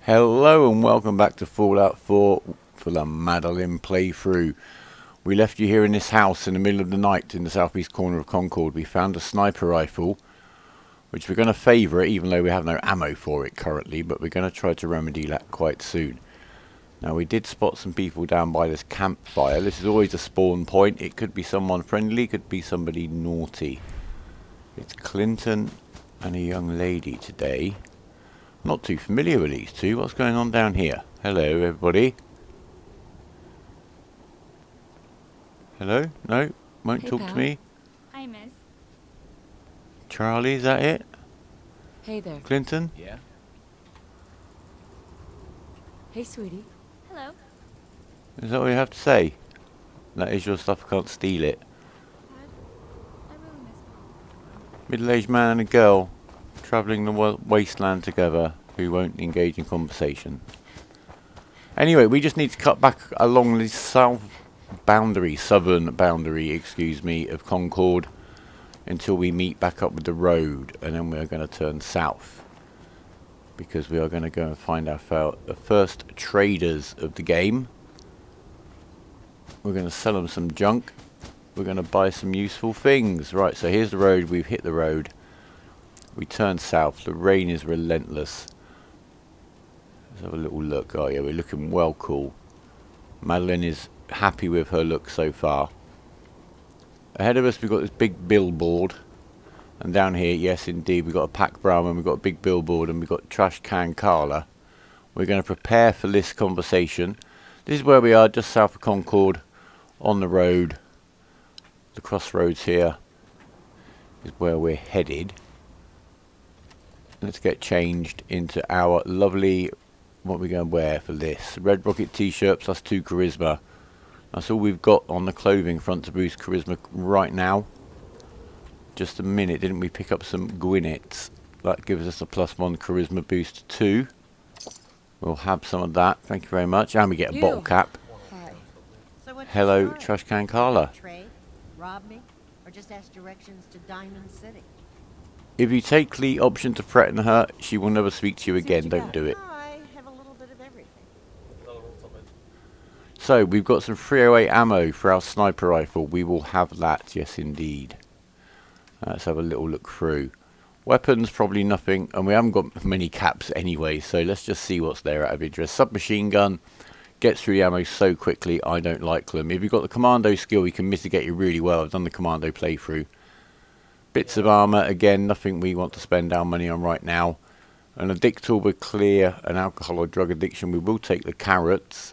Hello and welcome back to Fallout 4 for the Madeleine playthrough. We left you here in this house in the middle of the night in the southeast corner of Concord. We found a sniper rifle, which we're going to favourite even though we have no ammo for it currently, but we're going to try to remedy that quite soon. Now we did spot some people down by this campfire. This is always a spawn point. It could be someone friendly, could be somebody naughty. It's Clinton and a young lady today. Not too familiar with these two. What's going on down here? Hello, everybody. Hello? No? Won't talk to me? Hi, miss. Charlie, is that it? Hey there. Clinton? Yeah? Hey, sweetie. Hello. Is that what you have to say? That is your stuff, I can't steal it. I really miss mom. Middle-aged man and a girl travelling the wasteland together who won't engage in conversation. Anyway, we just need to cut back along the southern boundary, excuse me, of Concord until we meet back up with the road, and then we're going to turn south because we are going to go and find our first traders of the game. We're going to sell them some junk. We're going to buy some useful things. Right, so here's the road. We've hit the road. We turn south. The rain is relentless. Let's have a little look. Oh yeah, we're looking well cool. Madeleine is happy with her look so far. Ahead of us we've got this big billboard. And down here, yes indeed, we've got a Pac Brahman, we've got a big billboard, and we've got Trash Can Carla. We're going to prepare for this conversation. This is where we are, just south of Concord, on the road. The crossroads here is where we're headed. Let's get changed into our lovely, what we're going to wear for this. Red Rocket t-shirt plus 2 charisma. That's all we've got on the clothing front to boost charisma right now. Just a minute, didn't we pick up some Gwinnets? That gives us a +1 charisma boost too. We'll have some of that, thank you very much. And we get a bottle cap. Hi. So what's Hello, your story? Trash Can Carla. Trade, rob me, or just ask directions to Diamond City? If you take the option to threaten her, she will never speak to you again. Don't do it. I have a little bit of everything. So, we've got some 308 ammo for our sniper rifle. We will have that, yes indeed. Let's have a little look through. Weapons, probably nothing. And we haven't got many caps anyway, so let's just see what's there out of interest. Submachine gun gets through the ammo so quickly, I don't like them. If you've got the commando skill, you can mitigate it really well. I've done the commando playthrough. Bits of armour, again, nothing we want to spend our money on right now. An addictor will clear an alcohol or drug addiction. We will take the carrots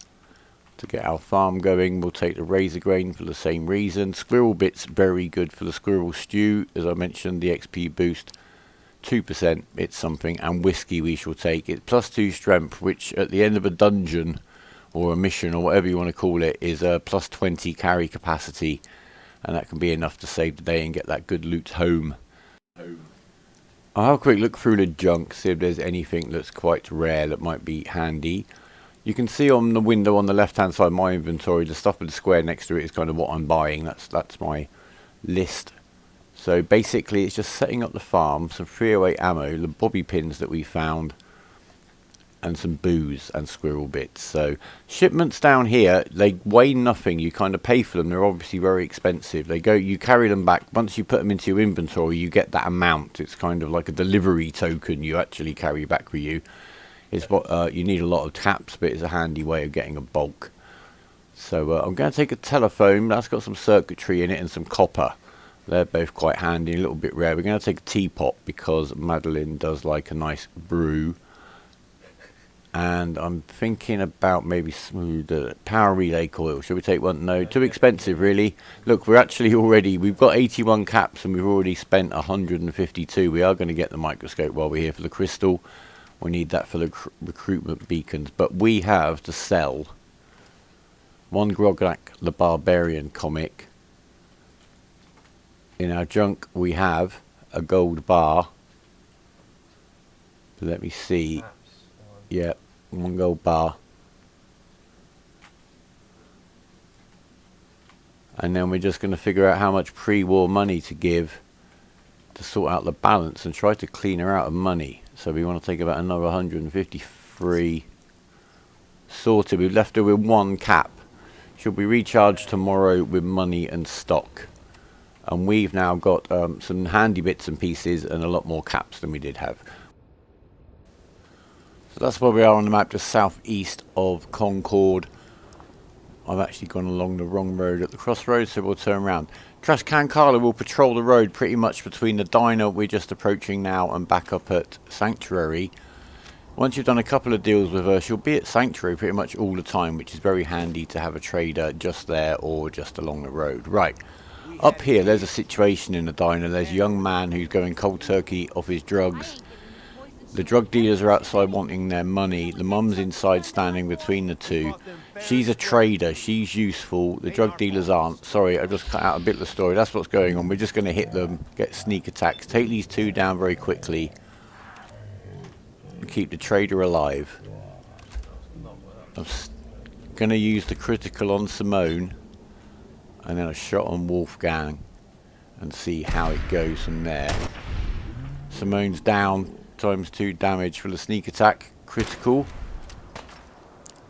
to get our farm going. We'll take the razor grain for the same reason. Squirrel bits, very good for the Squirrel Stew. As I mentioned, the XP boost, 2%, it's something. And whiskey we shall take. It's +2 strength, which at the end of a dungeon or a mission or whatever you want to call it, is a +20 carry capacity. And that can be enough to save the day and get that good loot home. I'll have a quick look through the junk, see if there's anything that's quite rare that might be handy. You can see on the window on the left hand side of my inventory, the stuff with the square next to it is kind of what I'm buying. That's my list. So basically it's just setting up the farm, some 308 ammo, the bobby pins that we found, and some booze and squirrel bits. So shipments down here, they weigh nothing. You kind of pay for them. They're obviously very expensive. You carry them back. Once you put them into your inventory, you get that amount. It's kind of like a delivery token you actually carry back with you. It's what you need a lot of taps, but it's a handy way of getting a bulk. So I'm going to take a telephone. That's got some circuitry in it and some copper. They're both quite handy, a little bit rare. We're going to take a teapot because Madeleine does like a nice brew. And I'm thinking about maybe the power relay coil. Should we take one? No, too expensive really. Look, we've got 81 caps and we've already spent 152. We are going to get the microscope while we're here for the crystal. We need that for the recruitment beacons. But we have to sell one Grognak the Barbarian comic. In our junk we have a gold bar. Let me see. Yeah, one gold bar. And then we're just going to figure out how much pre-war money to give to sort out the balance and try to clean her out of money. So we want to take about another 150 3. Sorted. We've left her with 1 cap. She'll be recharged tomorrow with money and stock. And we've now got some handy bits and pieces and a lot more caps than we did have. So that's where we are on the map, just southeast of Concord. I've actually gone along the wrong road at the crossroads, so we'll turn around. Trash Can Carla will patrol the road pretty much between the diner we're just approaching now and back up at Sanctuary. Once you've done a couple of deals with her, she'll be at Sanctuary pretty much all the time, which is very handy to have a trader just there or just along the road. Right, up here there's a situation in the diner. There's a young man who's going cold turkey off his drugs. The drug dealers are outside wanting their money. The mum's inside standing between the two. She's a trader, she's useful, the drug dealers aren't. Sorry, I just cut out a bit of the story. That's what's going on. We're just going to hit them, get sneak attacks, take these two down very quickly. Keep the trader alive. I'm going to use the critical on Simone and then a shot on Wolfgang and see how it goes from there. Simone's down, ×2 damage for the sneak attack, critical.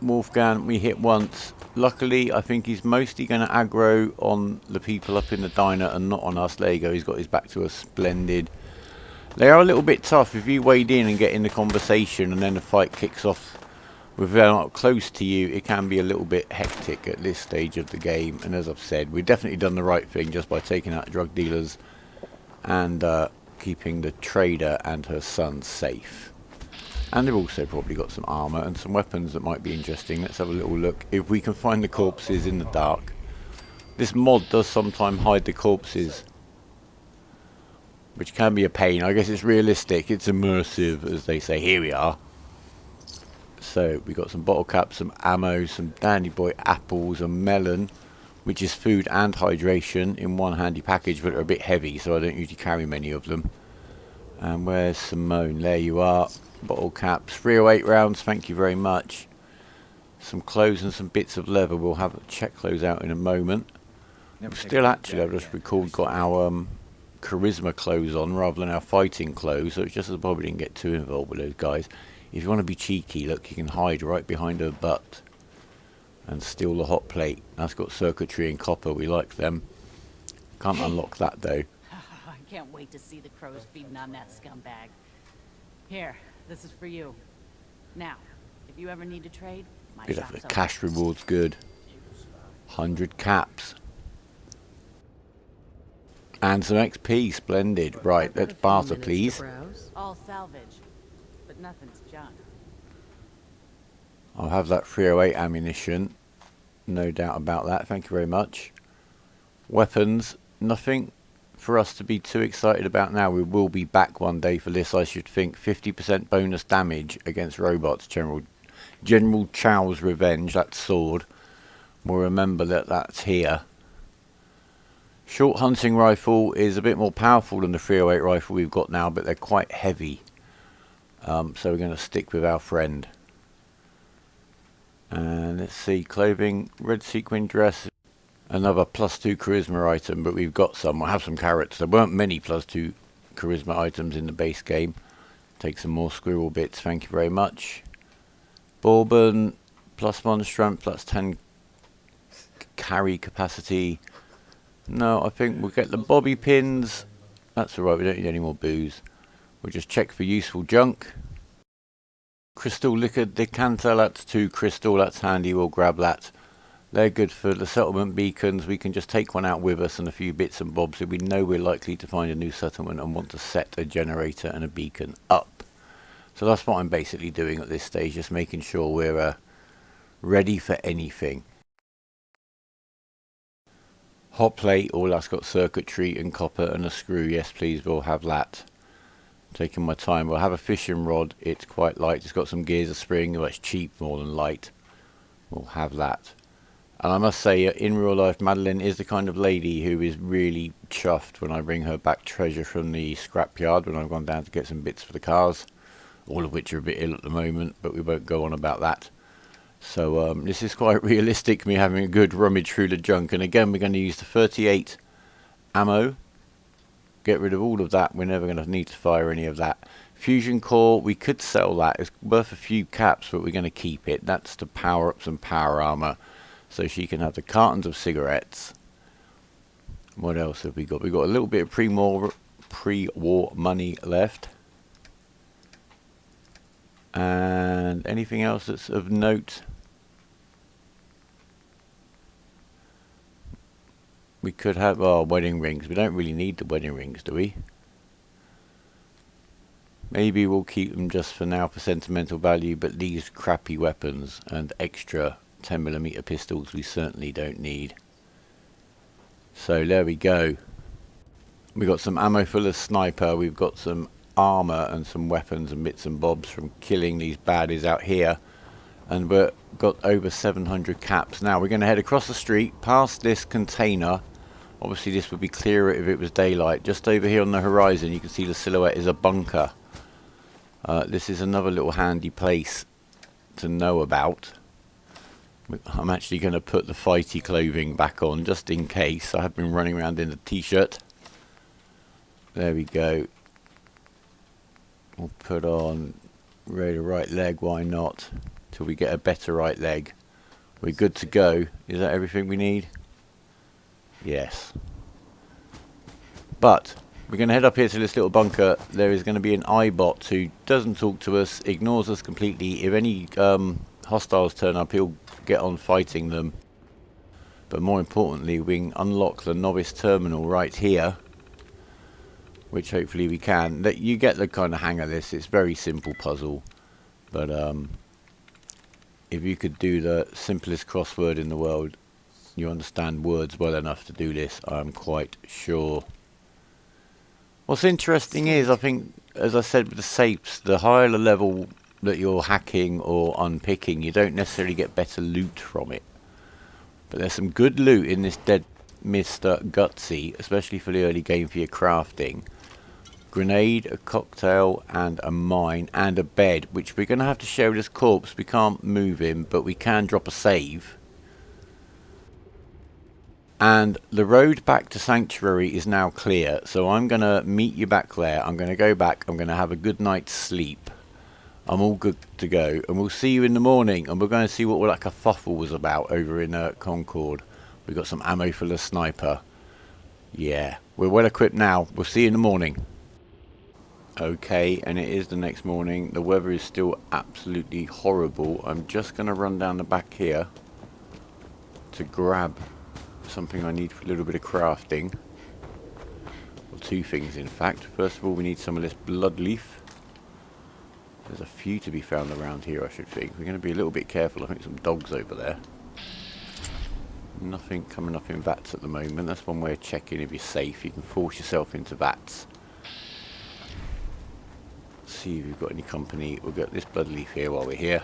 Wolfgang we hit once. Luckily I think he's mostly going to aggro on the people up in the diner and not on us. There you go, he's got his back to us, splendid. They are a little bit tough. If you wade in and get in the conversation and then the fight kicks off with them not close to you, it can be a little bit hectic at this stage of the game. And as I've said, we've definitely done the right thing just by taking out drug dealers and keeping the trader and her son safe. And they've also probably got some armour and some weapons that might be interesting. Let's have a little look. If we can find the corpses in the dark. This mod does sometimes hide the corpses, which can be a pain. I guess it's realistic, it's immersive, as they say. Here we are. So we got some bottle caps, some ammo, some Dandy Boy apples, a melon, which is food and hydration in one handy package, but are a bit heavy, so I don't usually carry many of them. And where's Simone? There you are. Bottle caps, 308 rounds, thank you very much. Some clothes and some bits of leather. We'll have check those out in a moment. We've still actually, I've just recalled, got our charisma clothes on rather than our fighting clothes, so it's just as well we didn't get too involved with those guys. If you want to be cheeky, look, you can hide right behind her butt and steal the hot plate. That's got circuitry and copper, we like them. Can't unlock that though. I can't wait to see the crows feeding on that scumbag. Here, this is for you. Now, if you ever need to trade, my Bit of shop's the open. cash reward's good. 100 caps. And some XP, splendid. Right, let's barter, please. All salvage, but nothing's junk. I'll have that 308 ammunition. No doubt about that. Thank you very much. Weapons, nothing for us to be too excited about now. We will be back one day for this, I should think. 50% bonus damage against robots. General Chow's Revenge, that sword. We'll remember that that's here. Short hunting rifle is a bit more powerful than the 308 rifle we've got now, but they're quite heavy. So we're going to stick with our friend. And let's see, clothing, red sequin dress, another +2 charisma item, but we've got some. We'll have some carrots. There weren't many +2 charisma items in the base game. Take some more squirrel bits, thank you very much. Bourbon, +1 strength, +10 carry capacity. No, I think we'll get the bobby pins. That's alright, we don't need any more booze. We'll just check for useful junk. Crystal liquor decanter, that's 2 crystal, that's handy, we'll grab that. They're good for the settlement beacons. We can just take one out with us and a few bits and bobs if we know we're likely to find a new settlement and want to set a generator and a beacon up. So that's what I'm basically doing at this stage, just making sure we're ready for anything. Hot plate, all that's got circuitry and copper and a screw. Yes please, we'll have that. Taking my time. We'll have a fishing rod. It's quite light. It's got some gears, a spring. Well, it's cheap more than light. We'll have that. And I must say, in real life, Madeleine is the kind of lady who is really chuffed when I bring her back treasure from the scrapyard when I've gone down to get some bits for the cars. All of which are a bit ill at the moment, but we won't go on about that. So this is quite realistic, me having a good rummage through the junk. And again, we're going to use the 38 ammo. Get rid of all of that. We're never going to need to fire any of that. Fusion core, we could sell that. It's worth a few caps, but we're going to keep it. That's to power up some power armor, so she can have the cartons of cigarettes. What else have we got? We've got a little bit of pre-war money left. And anything else that's of note? We could have our wedding rings. We don't really need the wedding rings, do we? Maybe we'll keep them just for now for sentimental value, but these crappy weapons and extra 10mm pistols we certainly don't need. So there we go. We got some ammo for the sniper. We've got some armor and some weapons and bits and bobs from killing these baddies out here. And we've got over 700 caps. Now we're going to head across the street past this container. Obviously this would be clearer if it was daylight. Just over here on the horizon you can see the silhouette is a bunker. This is another little handy place to know about. I'm actually going to put the fighty clothing back on just in case. I have been running around in a t-shirt. There we go. We'll put on the right leg, why not? Till we get a better right leg. We're good to go. Is that everything we need? Yes. But we're going to head up here to this little bunker. There is going to be an iBot who doesn't talk to us, ignores us completely. If any hostiles turn up, he'll get on fighting them. But more importantly, we can unlock the Novice Terminal right here, which hopefully we can. That you get the kind of hang of this. It's a very simple puzzle, but if you could do the simplest crossword in the world, you understand words well enough to do this, I'm quite sure. What's interesting is, I think, as I said with the safes, the higher the level that you're hacking or unpicking, you don't necessarily get better loot from it. But there's some good loot in this Dead Mr. Gutsy, especially for the early game for your crafting. Grenade, a cocktail, and a mine, and a bed, which we're going to have to share with this corpse. We can't move him, but we can drop a save. And the road back to Sanctuary is now clear, so I'm going to meet you back there. I'm going to go back, I'm going to have a good night's sleep. I'm all good to go, and we'll see you in the morning, and we're going to see what like a fuffle was about over in Concord. We've got some ammo for the sniper. Yeah, we're well equipped now. We'll see you in the morning. Okay, and it is the next morning. The weather is still absolutely horrible. I'm just going to run down the back here to grab something I need for a little bit of crafting. Well, two things in fact. First of all, we need some of this blood leaf. There's a few to be found around here, I should think. We're going to be a little bit careful. I think some dogs over there. Nothing coming up in vats at the moment. That's one way of checking if you're safe. You can force yourself into vats. See if we've got any company. We'll get this blood leaf here while we're here.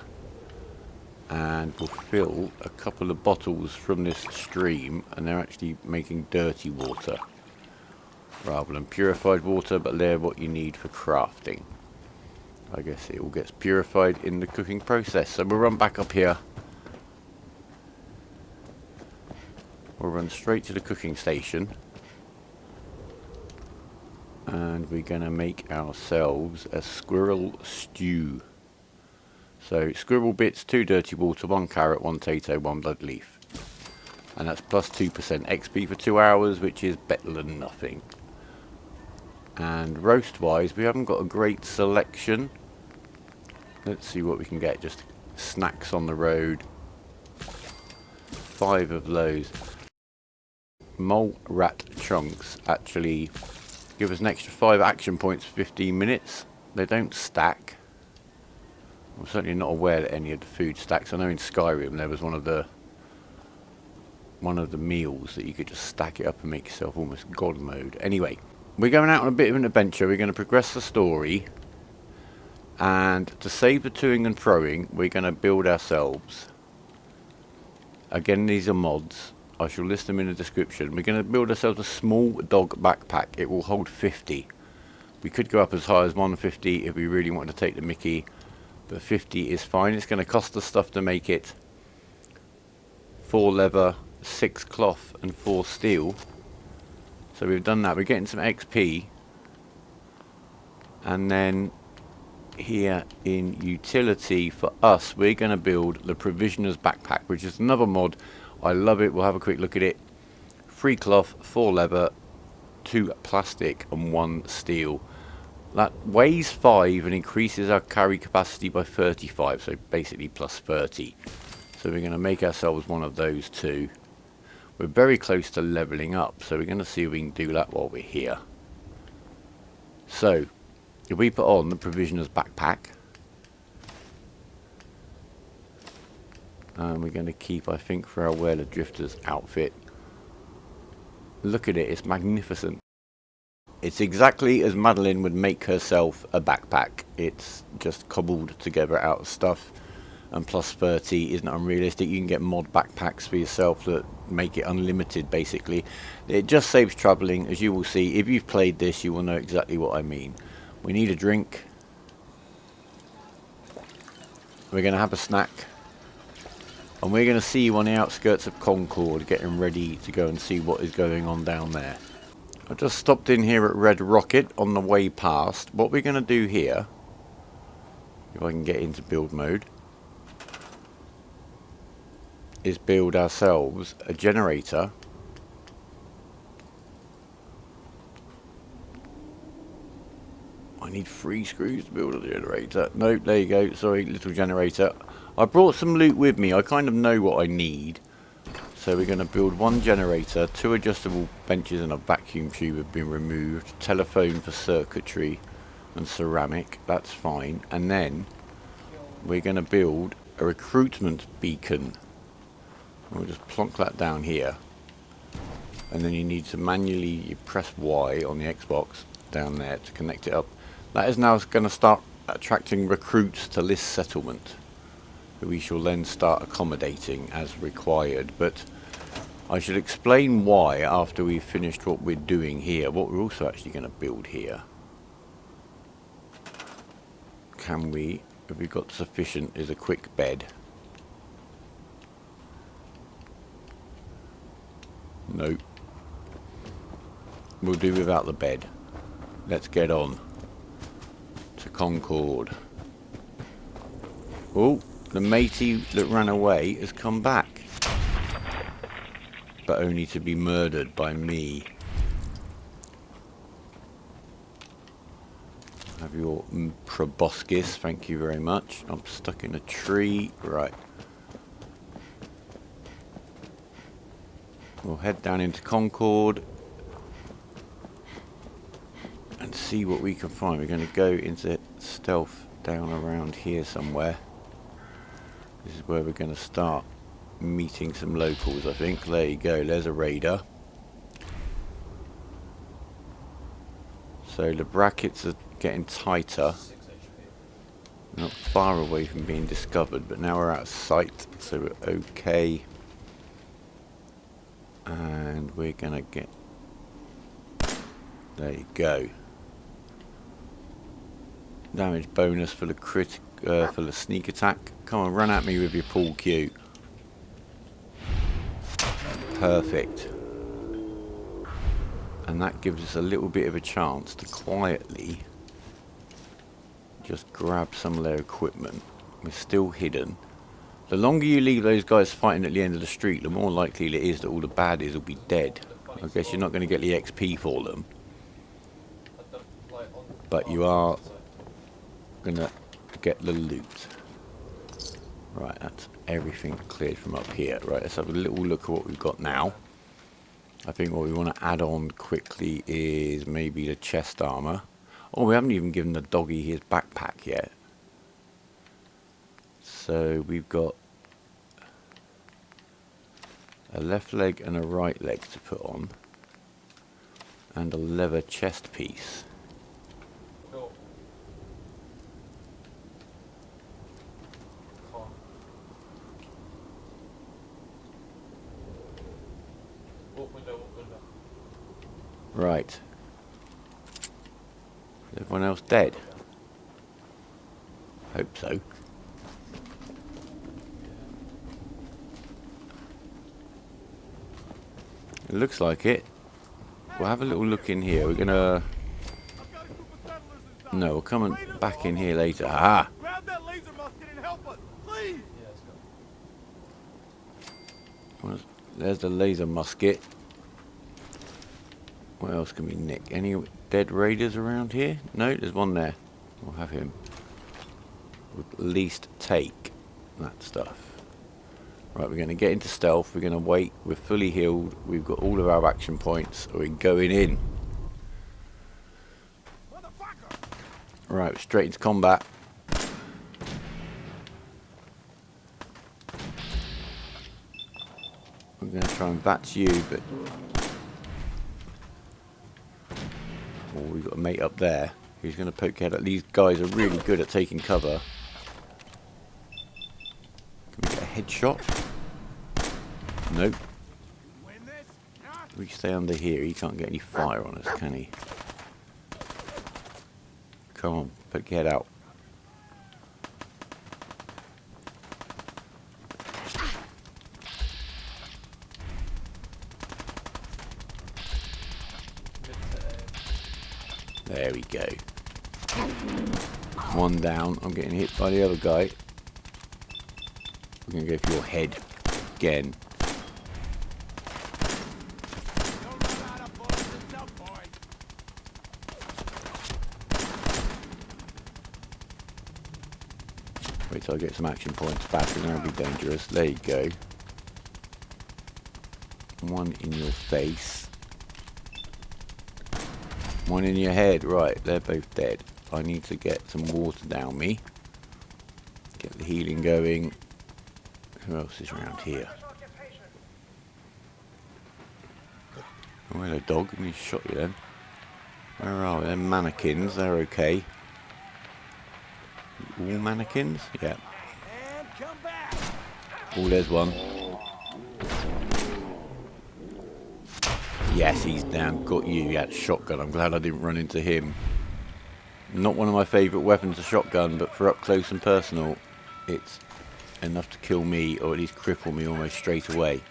And we'll fill a couple of bottles from this stream, and they're actually making dirty water rather than purified water, but they're what you need for crafting. I guess it all gets purified in the cooking process. So we'll run back up here. We'll run straight to the cooking station, and we're going to make ourselves a squirrel stew. So squirrel bits, 2 dirty water, 1 carrot, 1 potato, 1 blood leaf. And that's plus 2% XP for 2 hours, which is better than nothing. And roast wise, we haven't got a great selection. Let's see what we can get. Just snacks on the road. 5 of those. Mole rat chunks actually give us an extra 5 action points for 15 minutes. They don't stack. I'm certainly not aware that any of the food stacks. I know in Skyrim there was one of the meals that you could just stack it up and make yourself almost god mode. Anyway, we're going out on a bit of an adventure. We're going to progress the story, and to save the toing and froing, we're going to build ourselves. Again, these are mods. I shall list them in the description. We're going to build ourselves a small dog backpack. It will hold 50. We could go up as high as 150 if we really wanted to take the mickey. But 50 is fine. It's going to cost us stuff to make it. 4 leather, 6 cloth, and 4 steel. So we've done that. We're getting some XP. And then here in utility for us, we're going to build the Provisioner's Backpack, which is another mod. I love it. We'll have a quick look at it. 3 cloth, 4 leather, 2 plastic and 1 steel. That weighs 5 and increases our carry capacity by 35, so basically plus 30. So we're going to make ourselves one of those two. We're very close to leveling up, so we're going to see if we can do that while we're here. So if we put on the Provisioner's Backpack, and we're going to keep, I think, for our Where the Drifter's outfit. Look at it, it's magnificent. It's exactly as Madeleine would make herself a backpack. It's just cobbled together out of stuff, and plus 30 isn't unrealistic. You can get mod backpacks for yourself that make it unlimited basically. It just saves travelling, as you will see. If you've played this, you will know exactly what I mean. We need a drink. We're going to have a snack. And we're going to see you on the outskirts of Concord, getting ready to go and see what is going on down there. I just stopped in here at Red Rocket on the way past. What we're going to do here, if I can get into build mode, is build ourselves a generator. I need 3 screws to build a generator. No, there you go. Sorry, little generator. I brought some loot with me. I kind of know what I need. So we're going to build 1 generator, 2 adjustable benches and a vacuum tube have been removed, telephone for circuitry and ceramic, that's fine. And then we're going to build a recruitment beacon. We'll just plonk that down here. And then you need to manually press Y on the Xbox down there to connect it up. That is now going to start attracting recruits to this settlement, who we shall then start accommodating as required. But I should explain why after we've finished what we're doing here. What we're also actually going to build here. Can we, if we've got sufficient, is a quick bed. Nope. We'll do without the bed. Let's get on to Concord. Oh, the matey that ran away has come back. But only to be murdered by me. Have your proboscis, thank you very much. I'm stuck in a tree. Right. We'll head down into Concord and see what we can find. We're going to go into stealth down around here somewhere. This is where we're going to start meeting some locals, I think. There you go, there's a raider. So the brackets are getting tighter. Not far away from being discovered, but now we're out of sight, so we're okay. And we're gonna get... There you go. Damage bonus for the for the sneak attack. Come on, run at me with your pool cue. Perfect. And that gives us a little bit of a chance to quietly just grab some of their equipment. We're still hidden. The longer you leave those guys fighting at the end of the street, the more likely it is that all the baddies will be dead. I guess you're not going to get the XP for them, but you are going to get the loot. Right, that's everything cleared from up here. Right, let's have a little look at what we've got now. I think what we want to add on quickly is maybe the chest armor. Oh, we haven't even given the doggy his backpack yet. So we've got a left leg and a right leg to put on, and a leather chest piece. Right. Is everyone else dead? Hope so. It looks like it. We'll have a little look in here. We're gonna No, we'll come back in here later. Ah! Grab that laser musket and help us, please! There's the laser musket. What else can we nick? Any dead raiders around here? No, there's one there. We'll have him. We'll at least take that stuff. Right, we're going to get into stealth. We're going to wait. We're fully healed. We've got all of our action points. We're going in. Right, straight into combat. I'm going to try and batch you, but... Oh, we've got a mate up there who's going to poke head at. These guys are really good at taking cover. Can we get a headshot? Nope. We stay under here. He can't get any fire on us, can he? Come on, poke your head out. There we go. One down. I'm getting hit by the other guy. We're going to go for your head again. Wait till I get some action points back and that'll be dangerous. There you go. One in your face. One in your head. Right, they're both dead. I need to get some water down me. Get the healing going. Who else is around here? Oh, hello dog. Let me shot you then. Where are they? They're mannequins. They're okay. All mannequins? Yeah. Oh, there's one. Yes, he's down. Got you. He had shotgun. I'm glad I didn't run into him. Not one of my favourite weapons, a shotgun, but for up close and personal, it's enough to kill me, or at least cripple me almost straight away.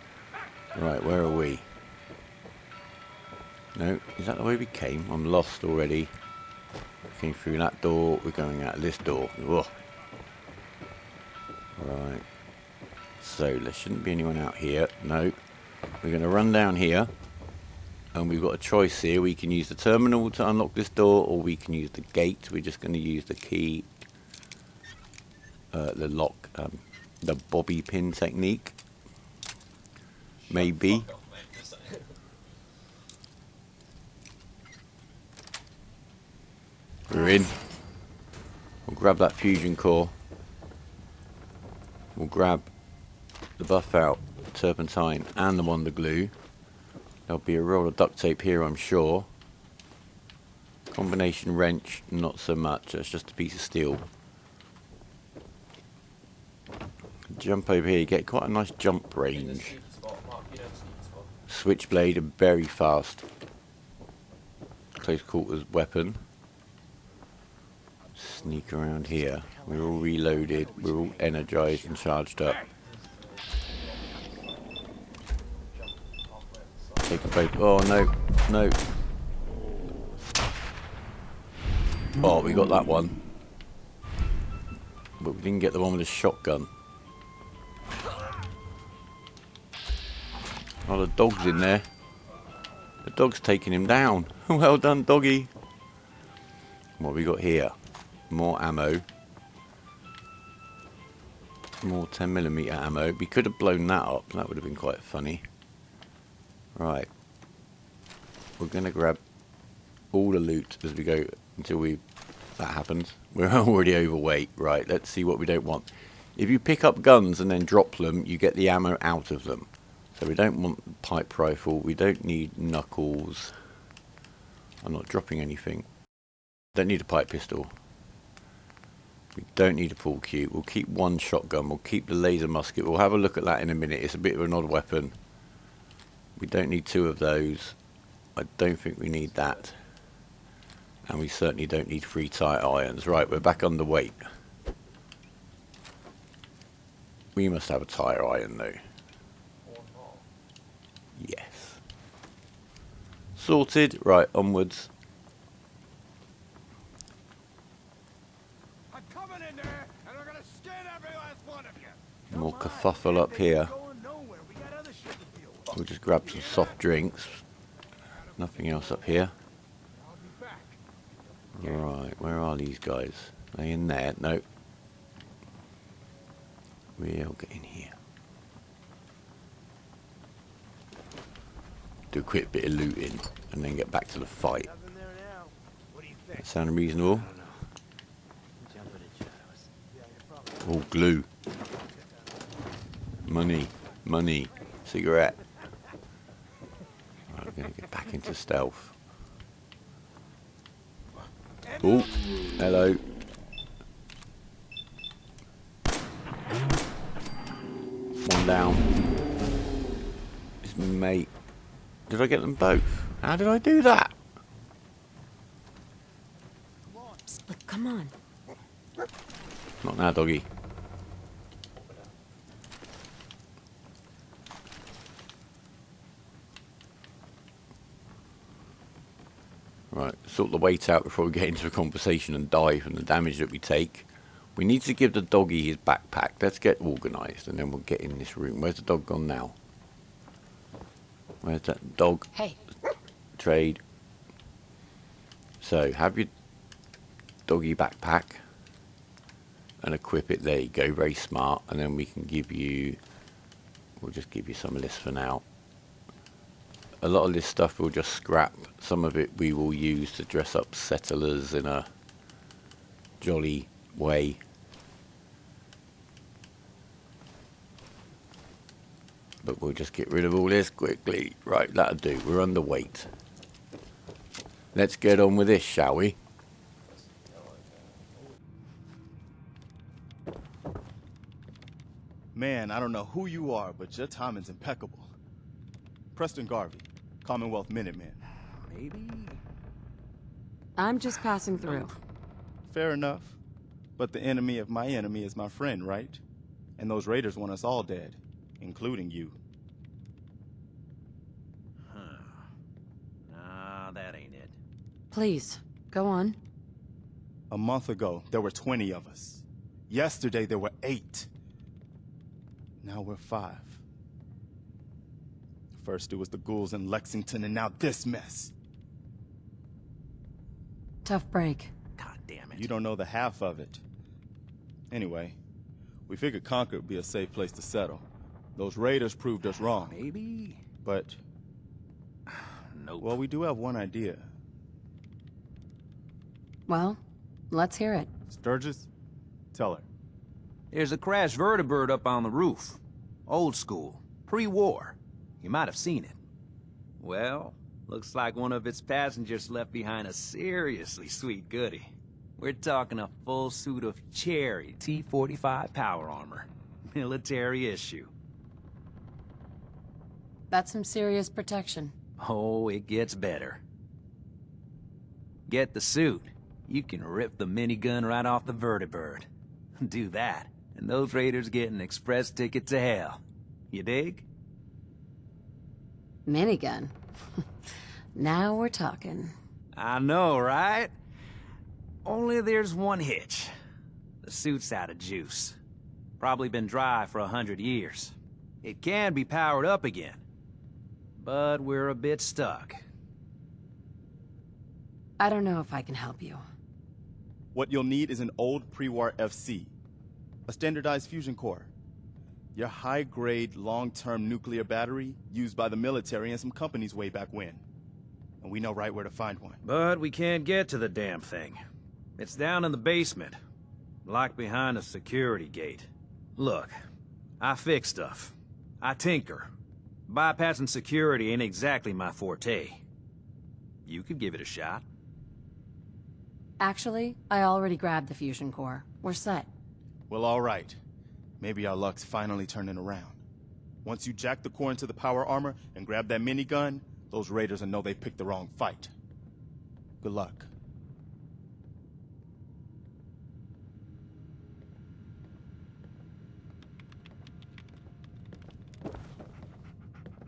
Right, where are we? No, is that the way we came? I'm lost already. Came through that door, we're going out this door. Whoa. Right. So, there shouldn't be anyone out here. No. We're going to run down here. And we've got a choice here. We can use the terminal to unlock this door, or we can use the gate. We're just going to use the key, the lock, the bobby pin technique. Maybe. We're in. We'll grab that fusion core. We'll grab the buff out, turpentine, and the wonder glue. There'll be a roll of duct tape here, I'm sure. Combination wrench, not so much. That's just a piece of steel. Jump over here, you get quite a nice jump range. Switchblade, a very fast close quarters weapon. Sneak around here. We're all reloaded. We're all energized and charged up. Take a boat. Oh no, no. Oh, we got that one. But we didn't get the one with the shotgun. Oh, the dog's in there. The dog's taking him down. Well done, doggy. What have we got here? More ammo. More 10mm ammo. We could have blown that up. That would have been quite funny. Right. We're going to grab all the loot as we go until that happens. We're already overweight. Right, let's see what we don't want. If you pick up guns and then drop them, you get the ammo out of them. So we don't want pipe rifle. We don't need knuckles. I'm not dropping anything. Don't need a pipe pistol. We don't need a pool cue. We'll keep one shotgun. We'll keep the laser musket. We'll have a look at that in a minute. It's a bit of an odd weapon. We don't need two of those. I don't think we need that. And we certainly don't need 3 tire irons. Right, we're back underweight. We must have a tire iron though. Yes. Sorted. Right, onwards. more kerfuffle up here. We'll just grab some soft drinks. Nothing else up here. Right, where are these guys? Are they in there? No. We'll get in here. Do a quick bit of looting and then get back to the fight. That sound reasonable? Oh, glue. Money. Money. Cigarette. Right, we're going to get back into stealth. Oh, hello. One down. It's my mate. Did I get them both? How did I do that? Look, come on. Not now, doggy. Right, sort the weight out before we get into a conversation and die from the damage that we take. We need to give the doggy his backpack. Let's get organised and then we'll get in this room. Where's the dog gone now? Where's that dog? Hey. Trade. So, have your doggy backpack and equip it. There you go, very smart. And then we can give you, we'll just give you some of this for now. A lot of this stuff we'll just scrap. Some of it we will use to dress up settlers in a jolly way. But we'll just get rid of all this quickly. Right, that'll do. We're underweight. Let's get on with this, shall we? Man, I don't know who you are, but your timing's impeccable. Preston Garvey, Commonwealth Minuteman. Maybe. I'm just passing through. Fair enough. But the enemy of my enemy is my friend, right? And those raiders want us all dead, including you. Nah, that ain't it. Please, go on. A month ago, there were 20 of us. Yesterday, there were 8. Now we're 5. First, it was the ghouls in Lexington, and now this mess. Tough break. God damn it. You don't know the half of it. Anyway, we figured Concord would be a safe place to settle. Those raiders proved us wrong. Maybe. But, Nope. well, we do have one idea. Well, let's hear it. Sturgis, tell her. There's a crashed vertibird up on the roof. Old school. Pre-war. You might have seen it. Well, looks like one of its passengers left behind a seriously sweet goodie. We're talking a full suit of cherry T-45 power armor. Military issue. That's some serious protection. Oh, it gets better. Get the suit. You can rip the minigun right off the vertibird. Do that, and those raiders get an express ticket to hell. You dig? Minigun. Now we're talking. I know, right? Only there's one hitch. The suit's out of juice. Probably been dry for 100 years. It can be powered up again. But we're a bit stuck. I don't know if I can help you. What you'll need is an old pre-war FC, a standardized fusion core, your high-grade, long-term nuclear battery used by the military and some companies way back when. And we know right where to find one. But we can't get to the damn thing. It's down in the basement, locked behind a security gate. Look, I fix stuff. I tinker. Bypassing security ain't exactly my forte. You could give it a shot. Actually, I already grabbed the fusion core. We're set. Well, all right. Maybe our luck's finally turning around. Once you jack the core into the power armor and grab that minigun, those raiders will know they picked the wrong fight. Good luck.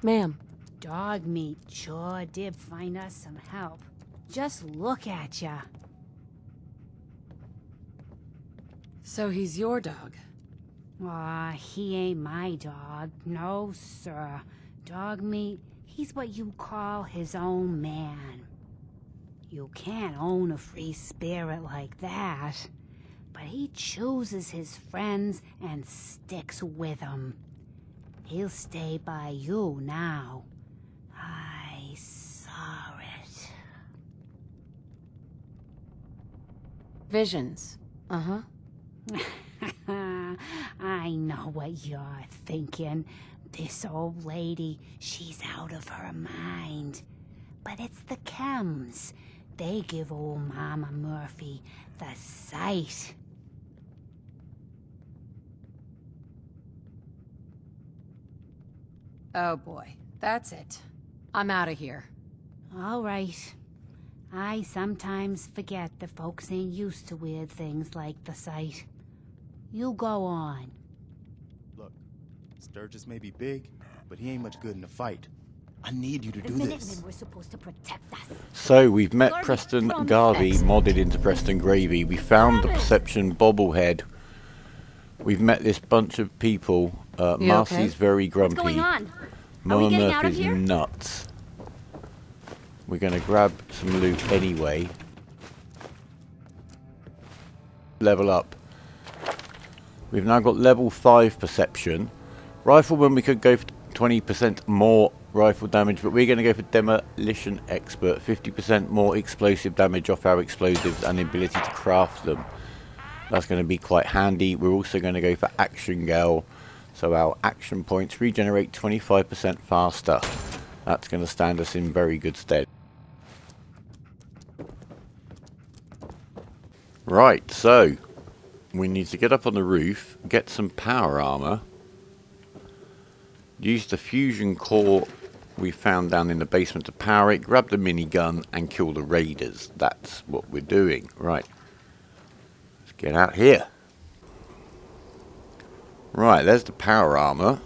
Ma'am. Dogmeat sure did find us some help. Just look at ya. So he's your dog? Aw, he ain't my dog. No, sir. Dogmeat, he's what you call his own man. You can't own a free spirit like that. But he chooses his friends and sticks with them. He'll stay by you now. I saw it. Visions. Uh-huh. I know what you're thinking. This old lady, she's out of her mind. But it's the chems. They give old Mama Murphy the sight. Oh boy, that's it. I'm out of here. All right. I sometimes forget that folks ain't used to weird things like the sight. You go on. Look, Sturgis may be big, but he ain't much good in a fight. I need you to The do Minutemen this. were supposed to protect us. So we've met Preston Garvey, modded into Preston Gravy. We found the Perception bobblehead. We've met this bunch of people. Marcy's very grumpy. What's going on? Mama getting out of Murphy's here? nuts. We're going to grab some loot anyway. Level up. We've now got level 5 perception. Rifleman, we could go for 20% more rifle damage, but we're going to go for Demolition Expert. 50% more explosive damage off our explosives and the ability to craft them. That's going to be quite handy. We're also going to go for Action Gale. So our action points regenerate 25% faster. That's going to stand us in very good stead. Right, so we need to get up on the roof, get some power armor, use the fusion core we found down in the basement to power it, grab the minigun and kill the raiders. That's what we're doing. Right, let's get out here. Right, there's the power armor.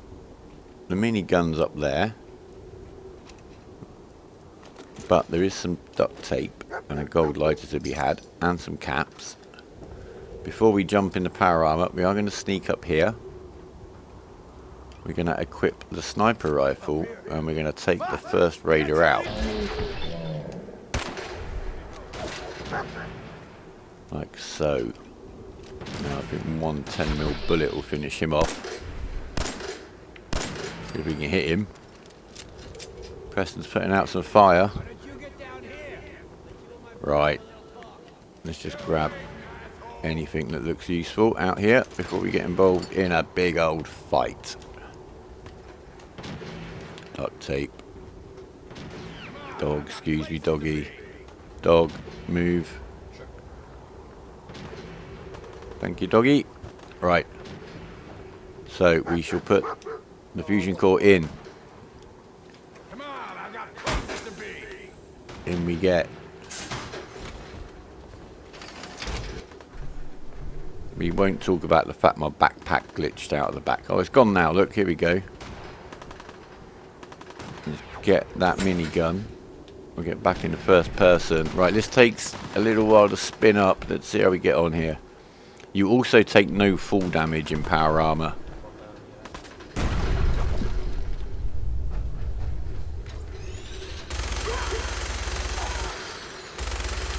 The minigun's up there. But there is some duct tape and a gold lighter to be had, and some caps. Before we jump in the power armor, we are going to sneak up here. We're going to equip the sniper rifle, and we're going to take the first raider out. Like so. Now I think one 10mm bullet will finish him off. See if we can hit him. Preston's putting out some fire. Right. Let's just grab anything that looks useful out here before we get involved in a big old fight. Duct tape. Dog, excuse me, doggy. Dog, move. Thank you, doggy. Right. So we shall put the fusion core in. Come on, I've got places to be. In we get. We won't talk about the fact my backpack glitched out of the back. Oh, it's gone now. Look, here we go. Let's get that minigun. We'll get back in the first person. Right, this takes a little while to spin up. Let's see how we get on here. You also take no full damage in power armor.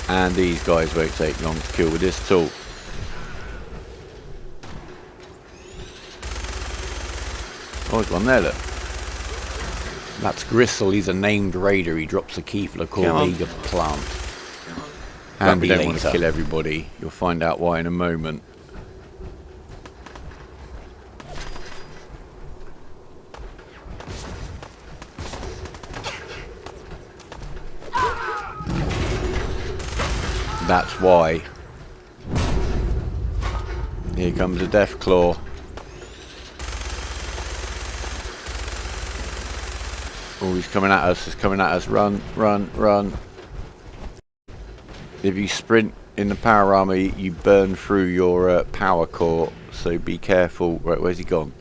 And these guys won't take long to kill with this tool. Oh, there's one there, look. That's Gristle. He's a named raider. He drops a key for the core league of plant. And we don't want to kill everybody. You'll find out why in a moment. That's why. Here comes a death claw. Oh, he's coming at us. He's coming at us. Run, run, run. If you sprint in the power armor, you burn through your power core. So be careful. Right, where's he gone?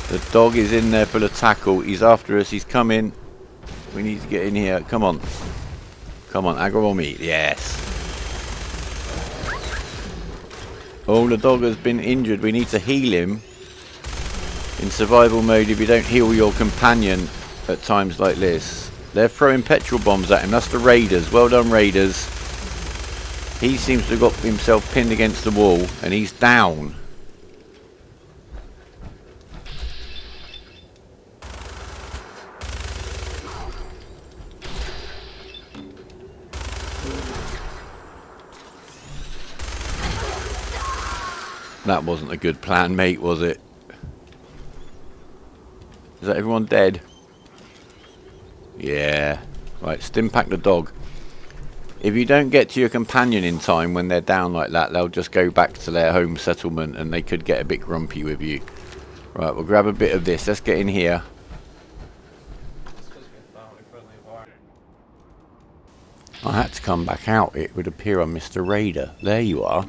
The dog is in there for the tackle. He's after us. He's coming. We need to get in here. Come on. Come on, aggro meat. Yes. Oh, the dog has been injured. We need to heal him. In survival mode, if you don't heal your companion at times like this. They're throwing petrol bombs at him. That's the raiders. Well done, raiders. He seems to have got himself pinned against the wall, and he's down. That wasn't a good plan, mate, was it? Is that everyone dead? Yeah. Right, Stimpack the dog. If you don't get to your companion in time when they're down like that, they'll just go back to their home settlement and they could get a bit grumpy with you. Right, we'll grab a bit of this. Let's get in here. I had to come back out. It would appear I'm Mr. Raider. There you are.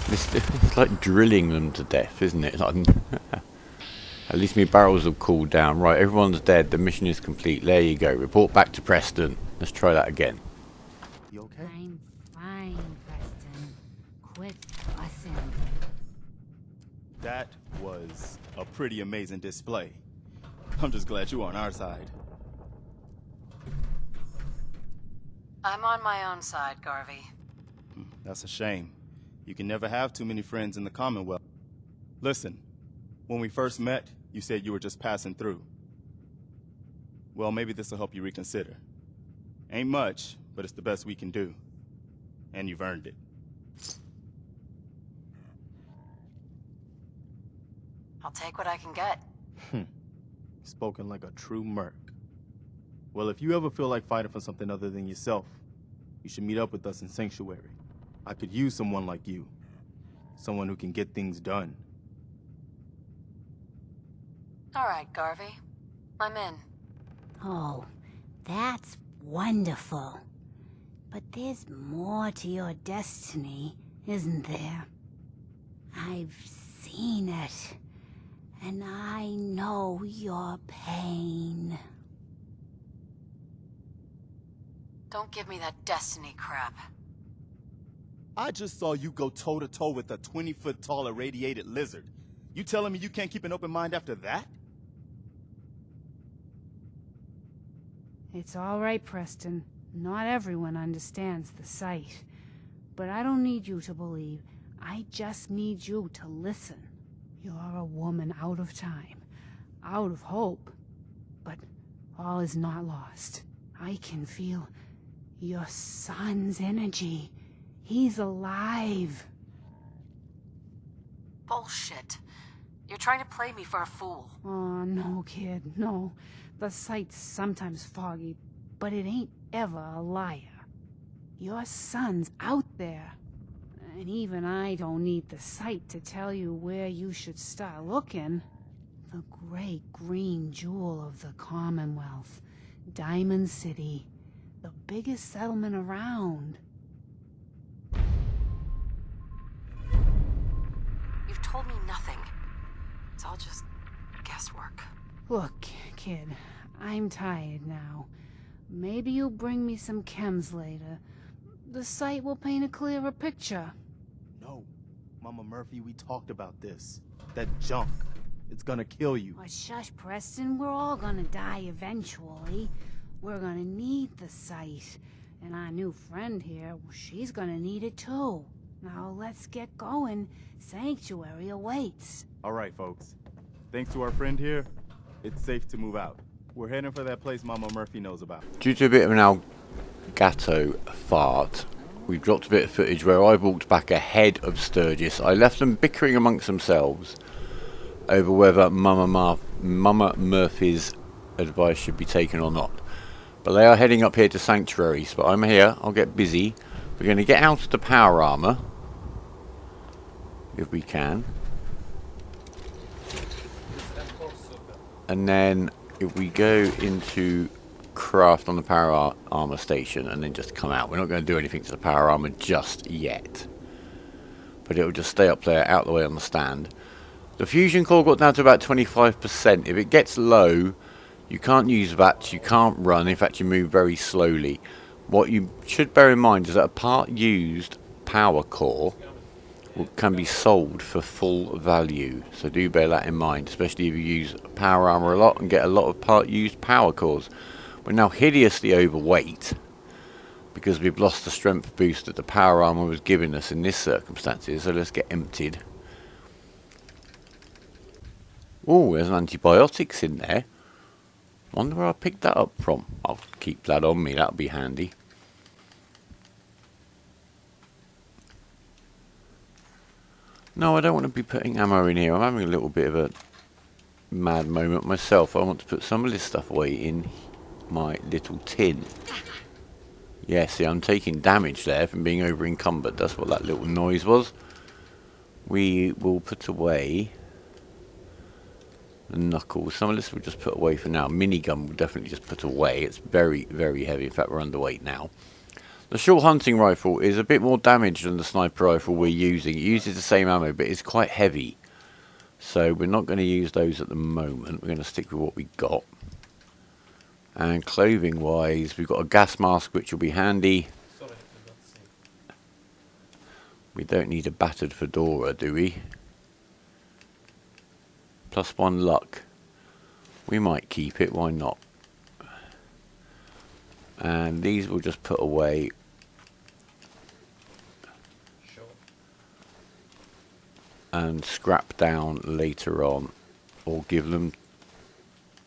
It's like drilling them to death, isn't it? At least my barrels have cooled down. Right, everyone's dead. The mission is complete. There you go. Report back to Preston. Let's try that again. You okay? I'm fine, Preston. Quit fussing. That was a pretty amazing display. I'm just glad you're on our side. I'm on my own side, Garvey. That's a shame. You can never have too many friends in the Commonwealth. Listen, when we first met, you said you were just passing through. Well, maybe this will help you reconsider. Ain't much, but it's the best we can do. And you've earned it. I'll take what I can get. Spoken like a true merc. Well, if you ever feel like fighting for something other than yourself, you should meet up with us in Sanctuary. I could use someone like you. Someone who can get things done. All right, Garvey. I'm in. Oh, that's wonderful. But there's more to your destiny, isn't there? I've seen it, and I know your pain. Don't give me that destiny crap. I just saw you go toe-to-toe with a 20-foot-tall irradiated lizard. You telling me you can't keep an open mind after that? It's all right, Preston. Not everyone understands the sight. But I don't need you to believe. I just need you to listen. You're a woman out of time, out of hope. But all is not lost. I can feel your son's energy. He's alive. Bullshit. You're trying to play me for a fool. Oh, no, kid, no. The sight's sometimes foggy, but it ain't ever a liar. Your son's out there. And even I don't need the sight to tell you where you should start looking. The great green jewel of the Commonwealth. Diamond City. The biggest settlement around. You've told me nothing. It's all just guesswork. Look, kid, I'm tired now. Maybe you'll bring me some chems later. The sight will paint a clearer picture. No. Mama Murphy, we talked about this. That junk. It's gonna kill you. Oh, shush, Preston. We're all gonna die eventually. We're gonna need the sight. And our new friend here, she's gonna need it too. Now let's get going. Sanctuary awaits. All right, folks. Thanks to our friend here, it's safe to move out. We're heading for that place Mama Murphy knows about. Due to a bit of an Elgato fart, we dropped a bit of footage where I walked back ahead of Sturgis. I left them bickering amongst themselves over whether Mama Murphy's advice should be taken or not. But they are heading up here to Sanctuary, so I'm here. I'll get busy. We're going to get out of the power armor, if we can. And then if we go into craft on the power armor station and then just come out. We're not going to do anything to the power armor just yet. But it'll just stay up there, out the way on the stand. The fusion core got down to about 25%. If it gets low, You can't use VATs, you can't run, in fact you move very slowly. What you should bear in mind is that a part used power core can be sold for full value. So do bear that in mind, especially if you use power armor a lot and get a lot of part used power cores. We're now hideously overweight because we've lost the strength boost that the power armor was giving us in this circumstances. So let's get emptied. Oh, there's an antibiotics in there. Wonder where I picked that up from. I'll keep that on me, that'll be handy. No, I don't want to be putting ammo in here. I'm having a little bit of a mad moment myself. I want to put some of this stuff away in my little tin. Yeah, see, I'm taking damage there from being over encumbered. That's what that little noise was. We will put away the knuckles. Some of this we'll just put away for now. Minigun we'll definitely just put away. It's very, very heavy. In fact, we're underweight now. The short hunting rifle is a bit more damage than the sniper rifle we're using. It uses the same ammo, but it's quite heavy. So we're not going to use those at the moment. We're going to stick with what we got. And clothing wise, we've got a gas mask which will be handy. We don't need a battered fedora, do we? +1 luck. We might keep it, why not? And these we'll just put away. And scrap down later on, or give them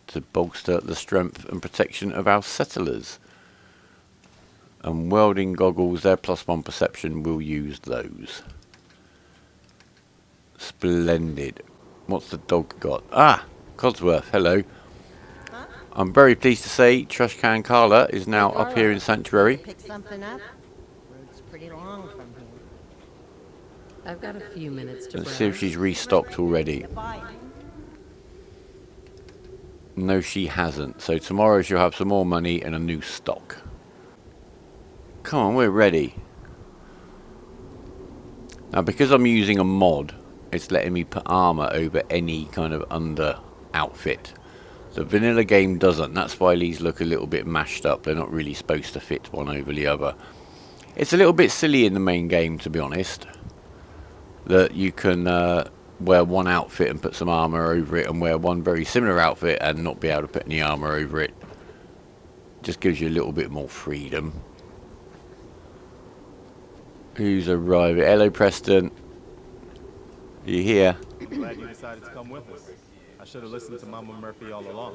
to bolster the strength and protection of our settlers. And welding goggles, they're +1 perception, we'll use those. Splendid. What's the dog got? Ah, Codsworth, hello. Huh? I'm very pleased to say Trash Can Carla is now up here in Sanctuary. Pick something up? Road's pretty long from here. I've got a few minutes to Let's see if she's restocked already. No, she hasn't. So tomorrow she'll have some more money and a new stock. Come on, we're ready. Now, because I'm using a mod, it's letting me put armor over any kind of under outfit. The vanilla game doesn't. That's why these look a little bit mashed up. They're not really supposed to fit one over the other. It's a little bit silly in the main game, to be honest, that you can wear one outfit and put some armor over it, and wear one very similar outfit and not be able to put any armor over it. Just gives you a little bit more freedom. Who's arriving? Hello, Preston. Are you here? Glad you decided to come with us. I should have listened to Mama Murphy all along.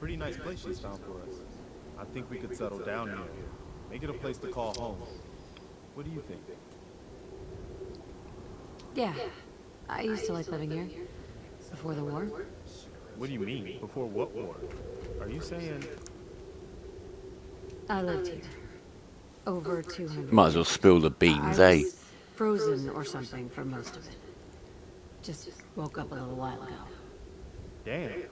Pretty nice place she's found for us. I think we could settle down here. Make it a place to call home. What do you think? Yeah, I used to like living here. Before the war. What do you mean? Before what war? Are you saying... I lived here. Over 200. Might as well spill the beans, I eh? was frozen or something for most of it. Just woke up a little while ago. Damn.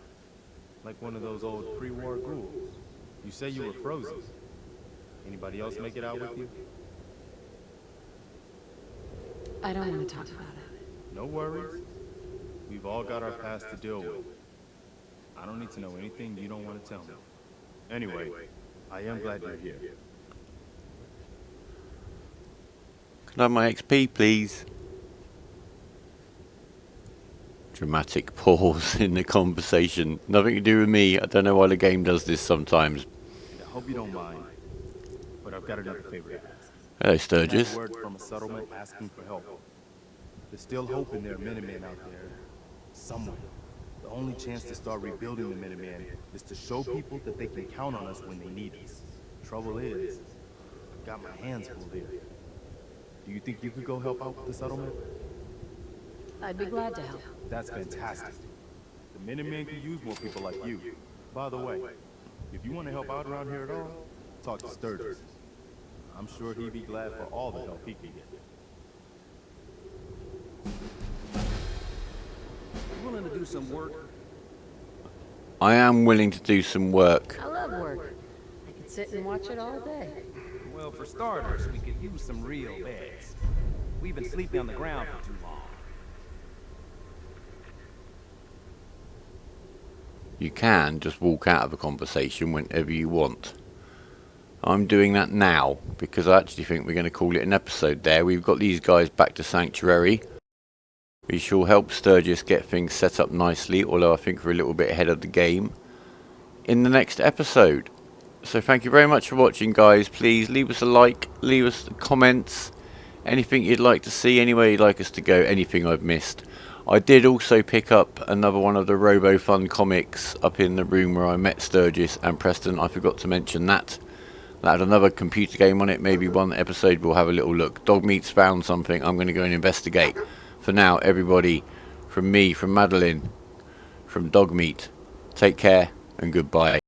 Like one of those old pre-war ghouls. You say you were frozen. Anybody else make it out with you? I don't want to talk about it. No worries. We've all got our past to deal with. I don't need to know anything you don't want to tell me. Anyway, I am glad you're here. Can I have my XP, please? Dramatic pause in the conversation. Nothing to do with me. I don't know why the game does this sometimes. I hope you don't mind, but I've got another favor to ask. Hello, I had Sturgis. word from a settlement asking for help. There's still hope in their Minutemen out there. Somewhere. The only chance to start rebuilding the Minutemen is to show people that they can count on us when they need us. Trouble is, I've got my hands full here. Do you think you could go help out with the settlement? I'd be glad to help. That's fantastic. The Minutemen could use more people like you. By the way, if you want to help out around here at all, talk to Sturgis. I'm sure he'd be glad for all the help he can get. You willing to do some work? I am willing to do some work. I love work. I could sit and watch it all day. Well, for starters, we could use some real beds. We've been sleeping on the ground for too long. you can just walk out of a conversation whenever you want. I'm doing that now because I actually think we're going to call it an episode there. We've got these guys back to Sanctuary. We shall help Sturgis get things set up nicely, although I think we're a little bit ahead of the game, in the next episode. So thank you very much for watching, guys. Please leave us a like, leave us comments, anything you'd like to see, anywhere you'd like us to go, anything I've missed. I did also pick up another one of the Robo Fun comics up in the room where I met Sturgis and Preston. I forgot to mention that. That had another computer game on it. Maybe one episode we'll have a little look. Dogmeat's found something. I'm going to go and investigate. For now, everybody, from me, from Madeleine, from Dogmeat, take care and goodbye.